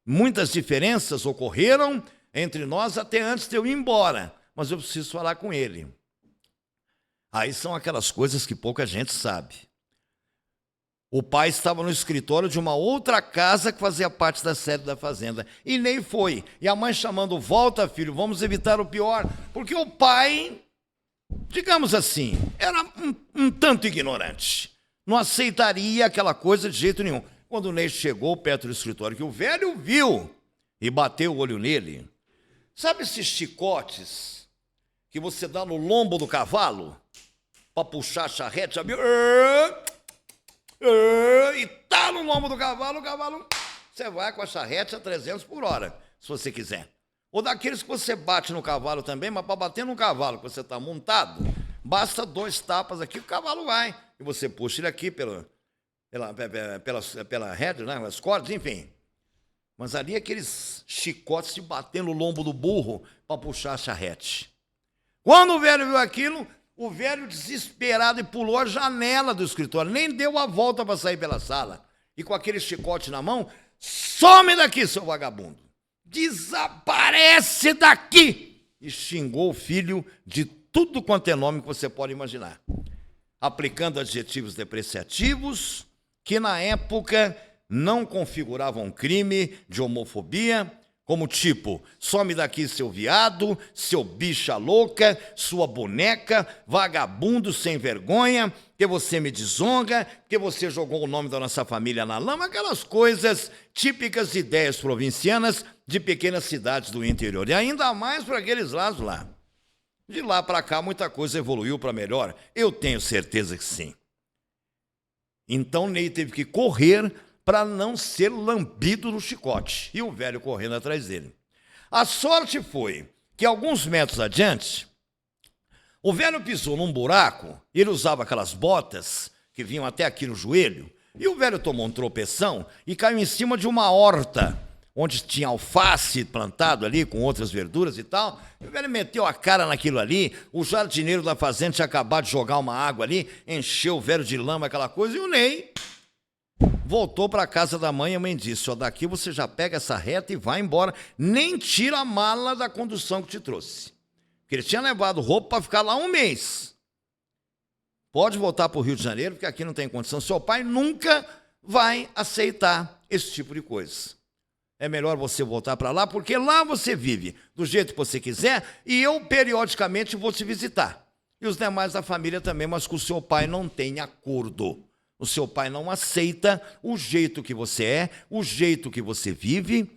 [SPEAKER 1] muitas diferenças ocorreram entre nós até antes de eu ir embora. Mas eu preciso falar com ele. Aí são aquelas coisas que pouca gente sabe. O pai estava no escritório de uma outra casa que fazia parte da sede da fazenda. E nem foi. E a mãe chamando: volta, filho, vamos evitar o pior. Porque o pai, digamos assim, era um tanto ignorante. Não aceitaria aquela coisa de jeito nenhum. Quando o Ney chegou perto do escritório, que o velho viu e bateu o olho nele. Sabe esses chicotes que você dá no lombo do cavalo para puxar a charrete? Sabe? E tá no lombo do cavalo, você vai com a charrete a 300 por hora, se você quiser. Ou daqueles que você bate no cavalo também, mas para bater no cavalo que você está montado, basta 2 tapas aqui, o cavalo vai. E você puxa ele aqui pela rede, né, as cordas, enfim. Mas ali aqueles chicotes de bater no lombo do burro para puxar a charrete. Quando o velho viu aquilo, o velho desesperado e pulou a janela do escritório, nem deu a volta para sair pela sala. E com aquele chicote na mão: some daqui, seu vagabundo! Desaparece daqui! E xingou o filho de tudo quanto é nome que você pode imaginar. aplicando adjetivos depreciativos que na época não configuravam crime de homofobia, como tipo, some daqui seu viado, seu bicha louca, sua boneca, vagabundo sem vergonha, que você me desonra, que você jogou o nome da nossa família na lama, aquelas coisas típicas de ideias provincianas de pequenas cidades do interior, e ainda mais para aqueles lados lá. De lá para cá, muita coisa evoluiu para melhor, eu tenho certeza que sim. Então, Ney teve que correr para não ser lambido no chicote, e o velho correndo atrás dele. A sorte foi que, alguns metros adiante, o velho pisou num buraco, ele usava aquelas botas que vinham até aqui no joelho, e o velho tomou um tropeção e caiu em cima de uma horta, onde tinha alface plantado ali, com outras verduras e tal. O velho meteu a cara naquilo ali, o jardineiro da fazenda tinha acabado de jogar uma água ali, encheu o velho de lama, aquela coisa, e o Ney voltou para a casa da mãe, e a mãe disse, ó, daqui você já pega essa reta e vai embora, nem tira a mala da condução que te trouxe. Porque ele tinha levado roupa para ficar lá um mês. Pode voltar para o Rio de Janeiro, porque aqui não tem condição. Seu pai nunca vai aceitar esse tipo de coisa. É melhor você voltar para lá, porque lá você vive do jeito que você quiser, e eu periodicamente vou te visitar. E os demais da família também, mas com o seu pai não tem acordo. O seu pai não aceita o jeito que você é, o jeito que você vive.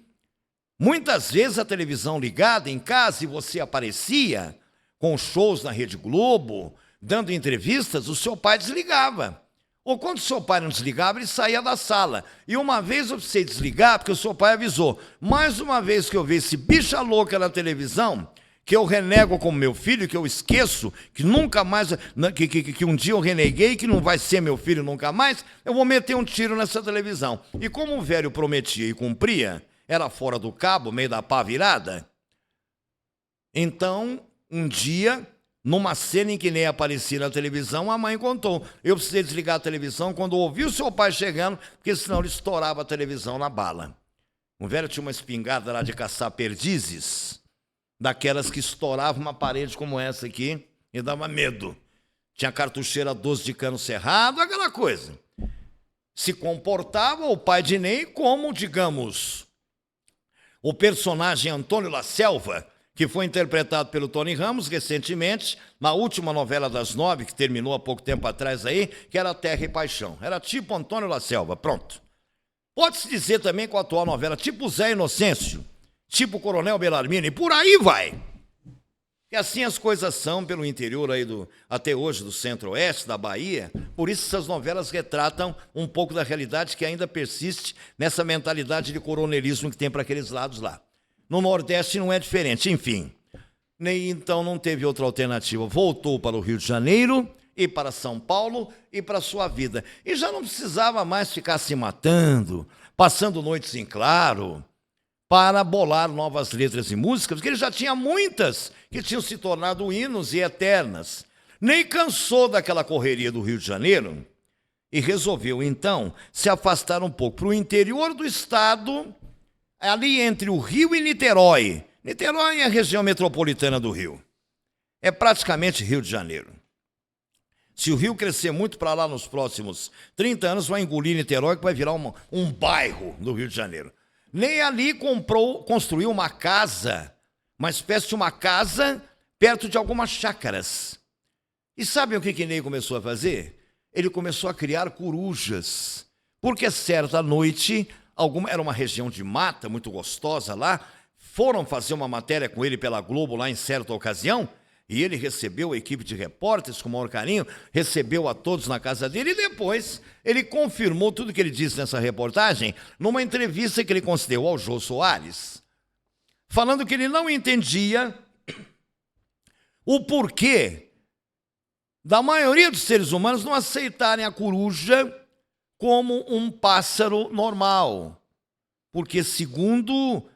[SPEAKER 1] Muitas vezes a televisão ligada em casa e você aparecia com shows na Rede Globo, dando entrevistas, o seu pai desligava. Ou quando o seu pai não desligava, ele saía da sala. E uma vez eu precisei desligar, porque o seu pai avisou. Mais uma vez que eu vi esse bicha louca na televisão, que eu renego como meu filho, que eu esqueço, que nunca mais, que um dia eu reneguei, que não vai ser meu filho nunca mais, eu vou meter um tiro nessa televisão. E como o velho prometia e cumpria, era fora do cabo, meio da pá virada. Então, um dia, numa cena em que nem aparecia na televisão, a mãe contou. Eu precisei desligar a televisão quando ouvi o seu pai chegando, porque senão ele estourava a televisão na bala. O velho tinha uma espingarda lá de caçar perdizes, daquelas que estouravam uma parede como essa aqui e dava medo. Tinha cartucheira 12 de cano cerrado, aquela coisa. Se comportava o pai de Ney como, digamos, o personagem Antônio La Selva, que foi interpretado pelo Tony Ramos recentemente, na última novela das 9, que terminou há pouco tempo atrás aí, que era Terra e Paixão. Era tipo Antônio La Selva, pronto. Pode-se dizer também com a atual novela, tipo Zé Inocêncio, tipo Coronel Bellarmino, e por aí vai. E assim as coisas são pelo interior aí até hoje do centro-oeste, da Bahia. Por isso essas novelas retratam um pouco da realidade que ainda persiste nessa mentalidade de coronelismo que tem para aqueles lados lá. No Nordeste não é diferente, enfim. Ney então não teve outra alternativa. Voltou para o Rio de Janeiro e para São Paulo e para a sua vida. E já não precisava mais ficar se matando, passando noites em claro, para bolar novas letras e músicas, porque ele já tinha muitas que tinham se tornado hinos e eternas. Ney cansou daquela correria do Rio de Janeiro e resolveu, então, se afastar um pouco para o interior do estado, ali entre o Rio e Niterói. Niterói é a região metropolitana do Rio. É praticamente Rio de Janeiro. Se o Rio crescer muito para lá nos próximos 30 anos, vai engolir Niterói, que vai virar um bairro do Rio de Janeiro. Ney ali construiu uma casa, uma espécie de uma casa perto de algumas chácaras. E sabem o que Ney começou a fazer? Ele começou a criar corujas, porque certa noite, era uma região de mata muito gostosa lá, foram fazer uma matéria com ele pela Globo lá em certa ocasião, e ele recebeu a equipe de repórteres com o maior carinho, recebeu a todos na casa dele, e depois ele confirmou tudo que ele disse nessa reportagem numa entrevista que ele concedeu ao Jô Soares, falando que ele não entendia o porquê da maioria dos seres humanos não aceitarem a coruja como um pássaro normal, porque segundo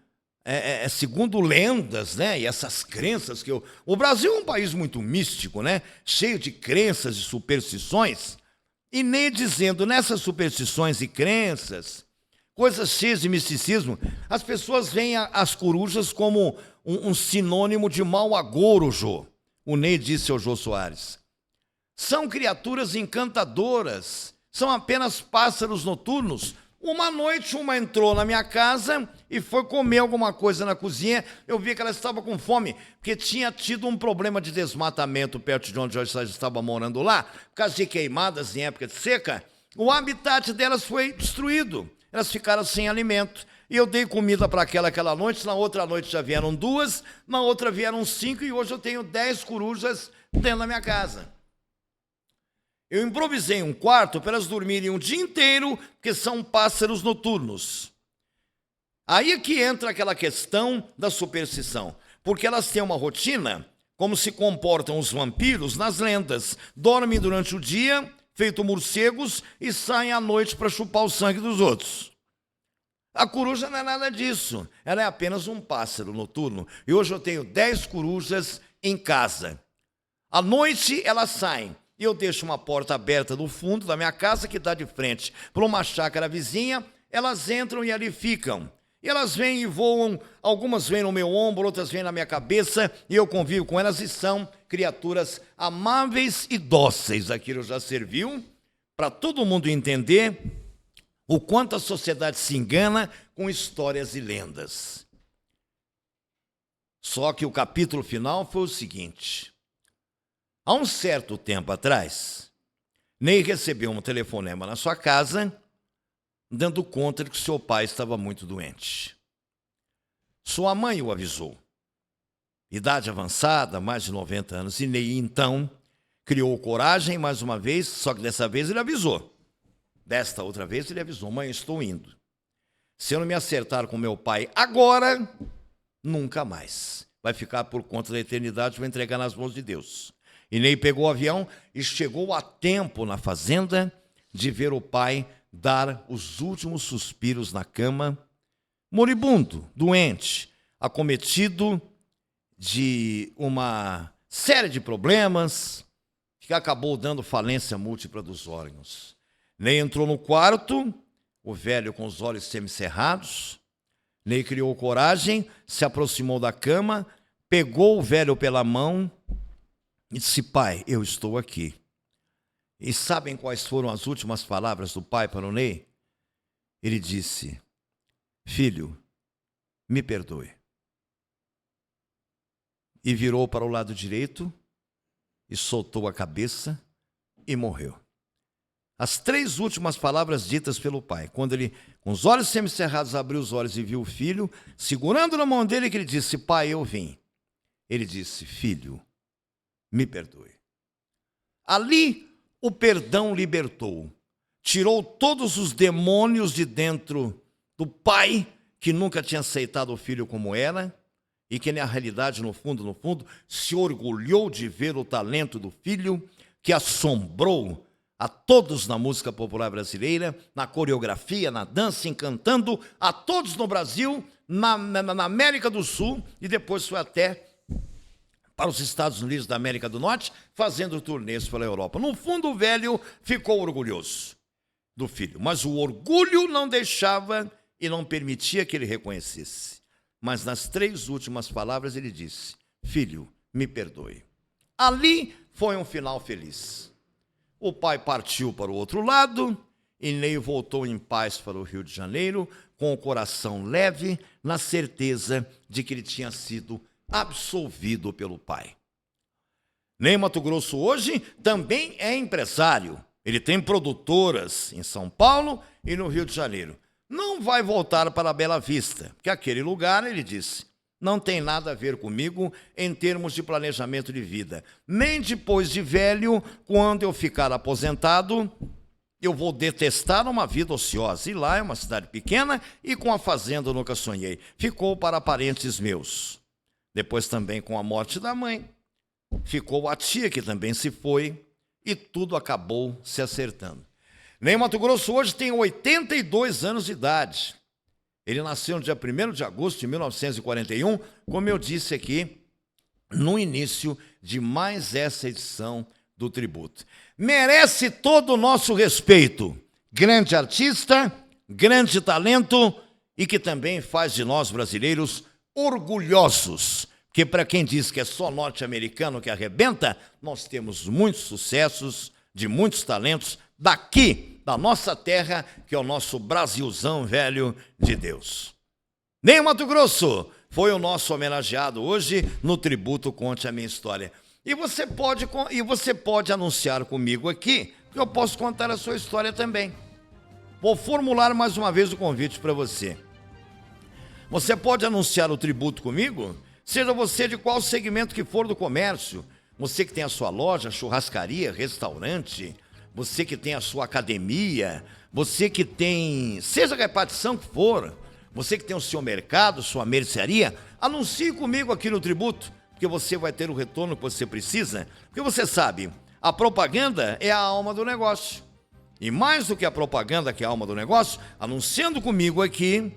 [SPEAKER 1] lendas, né, e essas crenças que o Brasil é um país muito místico, né, cheio de crenças e superstições, e nem dizendo nessas superstições e crenças, coisas cheias de misticismo, as pessoas veem as corujas como um sinônimo de mau agouro, Jô. O Ney disse ao Jô Soares: São criaturas encantadoras, são apenas pássaros noturnos. Uma noite, uma entrou na minha casa e foi comer alguma coisa na cozinha. Eu vi que ela estava com fome, porque tinha tido um problema de desmatamento perto de onde eu estava morando lá, por causa de queimadas em época de seca. O habitat delas foi destruído, elas ficaram sem alimento. E eu dei comida para aquela noite, na outra noite já vieram 2, na outra vieram 5 e hoje eu tenho 10 corujas dentro da minha casa. Eu improvisei um quarto para elas dormirem um dia inteiro, porque são pássaros noturnos. Aí é que entra aquela questão da superstição, porque elas têm uma rotina, como se comportam os vampiros nas lendas. Dormem durante o dia, feito morcegos, e saem à noite para chupar o sangue dos outros. A coruja não é nada disso, ela é apenas um pássaro noturno. E hoje eu tenho 10 corujas em casa. À noite elas saem. E eu deixo uma porta aberta no fundo da minha casa, que dá de frente para uma chácara vizinha. Elas entram e ali ficam. E elas vêm e voam, algumas vêm no meu ombro, outras vêm na minha cabeça, e eu convivo com elas, e são criaturas amáveis e dóceis. Aquilo já serviu para todo mundo entender o quanto a sociedade se engana com histórias e lendas. Só que o capítulo final foi o seguinte: há um certo tempo atrás, Ney recebeu um telefonema na sua casa, dando conta de que seu pai estava muito doente. Sua mãe o avisou. Idade avançada, mais de 90 anos, e Ney, então, criou coragem mais uma vez, só que dessa vez ele avisou. Desta outra vez ele avisou: mãe, estou indo. Se eu não me acertar com meu pai agora, nunca mais. Vai ficar por conta da eternidade, vou entregar nas mãos de Deus. E Ney pegou o avião e chegou a tempo na fazenda de ver o pai dar os últimos suspiros na cama, moribundo, doente, acometido de uma série de problemas que acabou dando falência múltipla dos órgãos. Ney entrou no quarto, o velho com os olhos semicerrados. Ney criou coragem, se aproximou da cama, pegou o velho pela mão e disse: pai, eu estou aqui. E sabem quais foram as últimas palavras do pai para o Ney? Ele disse: filho, me perdoe. E virou para o lado direito e soltou a cabeça e morreu. As 3 últimas palavras ditas pelo pai, quando ele, com os olhos semicerrados, abriu os olhos e viu o filho, segurando na mão dele, que ele disse: pai, eu vim. Ele disse: filho, me perdoe. Ali o perdão libertou, tirou todos os demônios de dentro do pai, que nunca tinha aceitado o filho como era, e que na realidade, no fundo, se orgulhou de ver o talento do filho, que assombrou a todos na música popular brasileira, na coreografia, na dança, encantando a todos no Brasil, na América do Sul, e depois foi até para os Estados Unidos da América do Norte, fazendo turnês pela Europa. No fundo, o velho ficou orgulhoso do filho, mas o orgulho não deixava e não permitia que ele reconhecesse. Mas nas 3 últimas palavras ele disse: filho, me perdoe. Ali foi um final feliz. O pai partiu para o outro lado e Ney voltou em paz para o Rio de Janeiro, com o coração leve, na certeza de que ele tinha sido absolvido pelo pai. Ney Mato Grosso hoje também é empresário. Ele tem produtoras em São Paulo e no Rio de Janeiro. Não vai voltar para Bela Vista, porque aquele lugar, ele disse, não tem nada a ver comigo em termos de planejamento de vida. Nem depois de velho, quando eu ficar aposentado, eu vou detestar uma vida ociosa. E lá é uma cidade pequena e com a fazenda eu nunca sonhei. Ficou para parentes meus. Depois também com a morte da mãe, ficou a tia que também se foi e tudo acabou se acertando. Ney Mato Grosso hoje tem 82 anos de idade. Ele nasceu no dia 1º de agosto de 1941, como eu disse aqui, no início de mais essa edição do Tributo. Merece todo o nosso respeito. Grande artista, grande talento e que também faz de nós brasileiros orgulhosos, que para quem diz que é só norte-americano que arrebenta, nós temos muitos sucessos de muitos talentos daqui, da nossa terra, que é o nosso Brasilzão velho de Deus. Ney Mato Grosso foi o nosso homenageado hoje no Tributo Conte a Minha História. E você pode anunciar comigo aqui, que eu posso contar a sua história também. Vou formular mais uma vez o convite para você. Você pode anunciar o tributo comigo, seja você de qual segmento que for do comércio, você que tem a sua loja, churrascaria, restaurante, você que tem a sua academia, você que tem, seja a repartição que for, você que tem o seu mercado, sua mercearia, anuncie comigo aqui no tributo, porque você vai ter o retorno que você precisa, porque você sabe, a propaganda é a alma do negócio. E mais do que a propaganda, que é a alma do negócio, anunciando comigo aqui,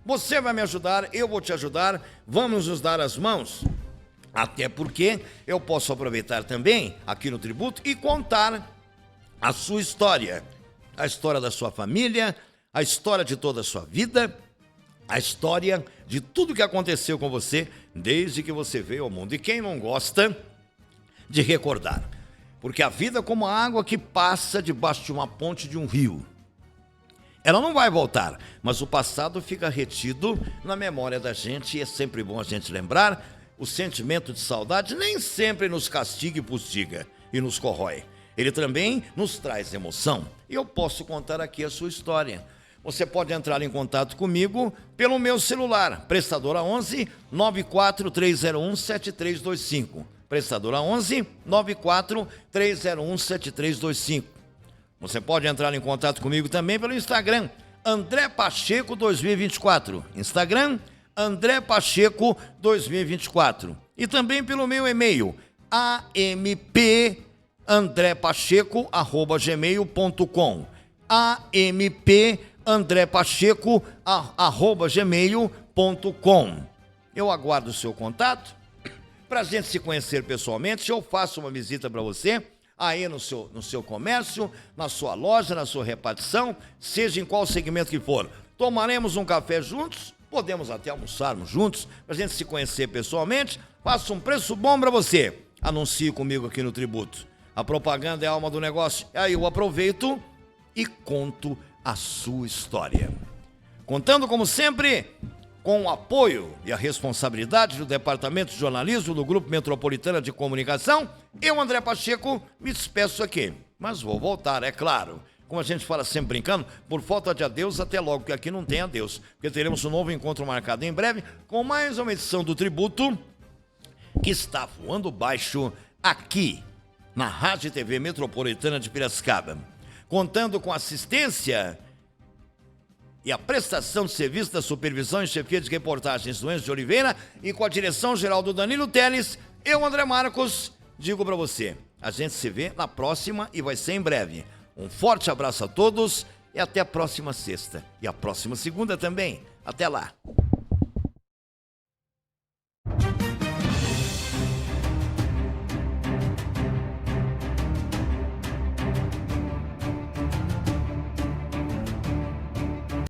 [SPEAKER 1] você vai me ajudar, eu vou te ajudar, vamos nos dar as mãos. Até porque eu posso aproveitar também aqui no tributo e contar a sua história. A história da sua família, a história de toda a sua vida, a história de tudo que aconteceu com você desde que você veio ao mundo. E quem não gosta de recordar? Porque a vida é como a água que passa debaixo de uma ponte de um rio. Ela não vai voltar, mas o passado fica retido na memória da gente e é sempre bom a gente lembrar. O sentimento de saudade nem sempre nos castiga e fustiga e nos corrói. Ele também nos traz emoção. E eu posso contar aqui a sua história. Você pode entrar em contato comigo pelo meu celular, prestadora 11 94301 7325. Prestadora 11 94301 7325. Você pode entrar em contato comigo também pelo Instagram, André Pacheco 2024. Instagram, André Pacheco 2024. E também pelo meu e-mail, ampandrepacheco@gmail.com. ampandrepacheco@gmail.com. Eu aguardo o seu contato para a gente se conhecer pessoalmente. Eu faço uma visita para você aí no seu comércio, na sua loja, na sua repartição, seja em qual segmento que for. Tomaremos um café juntos, podemos até almoçarmos juntos, para a gente se conhecer pessoalmente. Faço um preço bom para você. Anuncie comigo aqui no tributo. A propaganda é a alma do negócio. Aí eu aproveito e conto a sua história. Contando, como sempre, com o apoio e a responsabilidade do Departamento de Jornalismo do Grupo Metropolitana de Comunicação, eu, André Pacheco, me despeço aqui. Mas vou voltar, é claro. Como a gente fala sempre brincando, por falta de adeus, até logo, que aqui não tem adeus. Porque teremos um novo encontro marcado em breve, com mais uma edição do Tributo, que está voando baixo aqui, na Rádio e TV Metropolitana de Piracicaba. Contando com assistência e a prestação de serviço da supervisão e chefia de reportagens do Enzo de Oliveira e com a direção geral do Danilo Teles, eu, André Marcos, digo para você, a gente se vê na próxima e vai ser em breve. Um forte abraço a todos e até a próxima sexta. E a próxima segunda também. Até lá.